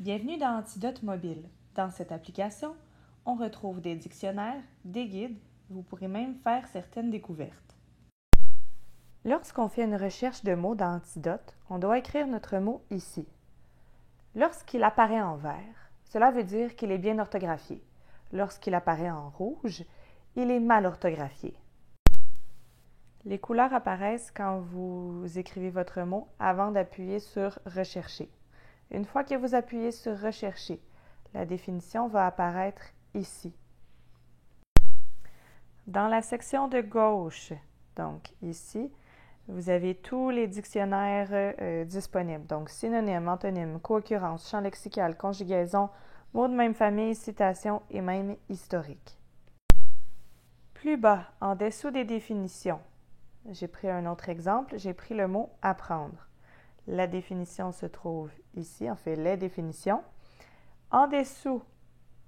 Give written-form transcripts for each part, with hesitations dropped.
Bienvenue dans Antidote Mobile. Dans cette application, on retrouve des dictionnaires, des guides, vous pourrez même faire certaines découvertes. Lorsqu'on fait une recherche de mots dans Antidote, on doit écrire notre mot ici. Lorsqu'il apparaît en vert, cela veut dire qu'il est bien orthographié. Lorsqu'il apparaît en rouge, il est mal orthographié. Les couleurs apparaissent quand vous écrivez votre mot avant d'appuyer sur « Rechercher ». Une fois que vous appuyez sur « Rechercher », la définition va apparaître ici. Dans la section de gauche, donc ici, vous avez tous les dictionnaires disponibles. Donc, synonymes, antonymes, co-occurrences, champ lexical, conjugaison, mots de même famille, citation et même historique. Plus bas, en dessous des définitions, j'ai pris un autre exemple, j'ai pris le mot « apprendre ». La définition se trouve ici, en fait, les définitions. En dessous,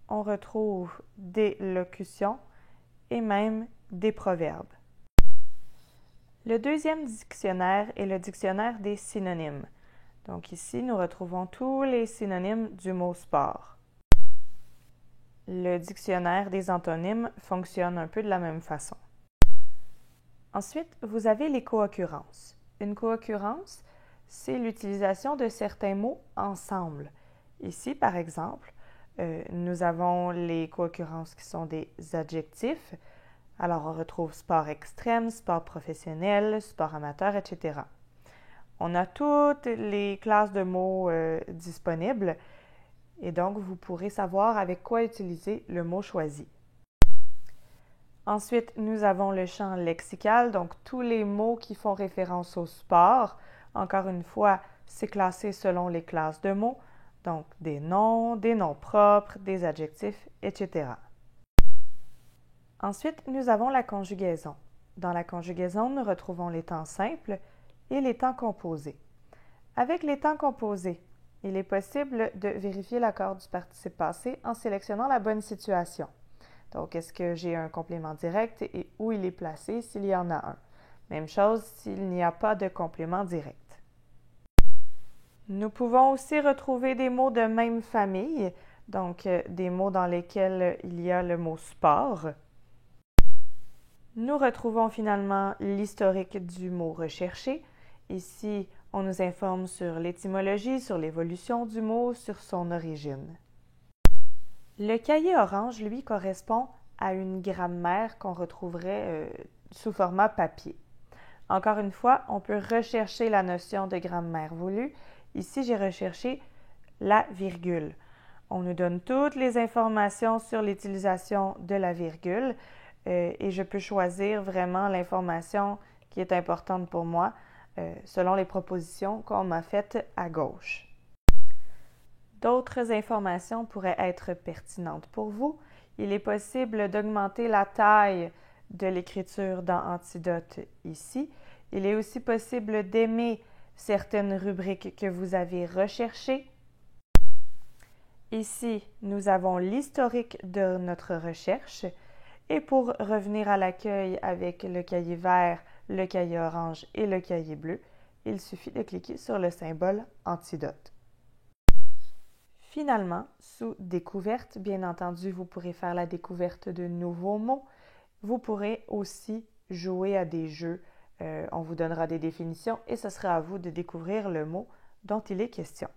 on retrouve des locutions et même des proverbes. Le deuxième dictionnaire est le dictionnaire des synonymes. Donc ici, nous retrouvons tous les synonymes du mot sport. Le dictionnaire des antonymes fonctionne un peu de la même façon. Ensuite, vous avez les co-occurrences. Une co-occurrence, c'est l'utilisation de certains mots ensemble. Ici, par exemple, nous avons les co-occurrences qui sont des adjectifs. Alors, on retrouve sport extrême, sport professionnel, sport amateur, etc. On a toutes les classes de mots disponibles et donc vous pourrez savoir avec quoi utiliser le mot choisi. Ensuite, nous avons le champ lexical, donc tous les mots qui font référence au sport. Encore une fois, c'est classé selon les classes de mots, donc des noms propres, des adjectifs, etc. Ensuite, nous avons la conjugaison. Dans la conjugaison, nous retrouvons les temps simples et les temps composés. Avec les temps composés, il est possible de vérifier l'accord du participe passé en sélectionnant la bonne situation. Donc, est-ce que j'ai un complément direct et où il est placé s'il y en a un? Même chose s'il n'y a pas de complément direct. Nous pouvons aussi retrouver des mots de même famille, donc des mots dans lesquels il y a le mot sport. Nous retrouvons finalement l'historique du mot recherché. Ici, on nous informe sur l'étymologie, sur l'évolution du mot, sur son origine. Le cahier orange, lui, correspond à une grammaire qu'on retrouverait sous format papier. Encore une fois, on peut rechercher la notion de grammaire voulue. Ici, j'ai recherché la virgule. On nous donne toutes les informations sur l'utilisation de la virgule et je peux choisir vraiment l'information qui est importante pour moi selon les propositions qu'on m'a faites à gauche. D'autres informations pourraient être pertinentes pour vous. Il est possible d'augmenter la taille de l'écriture dans Antidote ici. Il est aussi possible d'aimer certaines rubriques que vous avez recherchées. Ici, nous avons l'historique de notre recherche. Et pour revenir à l'accueil avec le cahier vert, le cahier orange et le cahier bleu, il suffit de cliquer sur le symbole Antidote. Finalement, sous Découverte, bien entendu, vous pourrez faire la découverte de nouveaux mots. Vous pourrez aussi jouer à des jeux. On vous donnera des définitions et ce sera à vous de découvrir le mot dont il est question.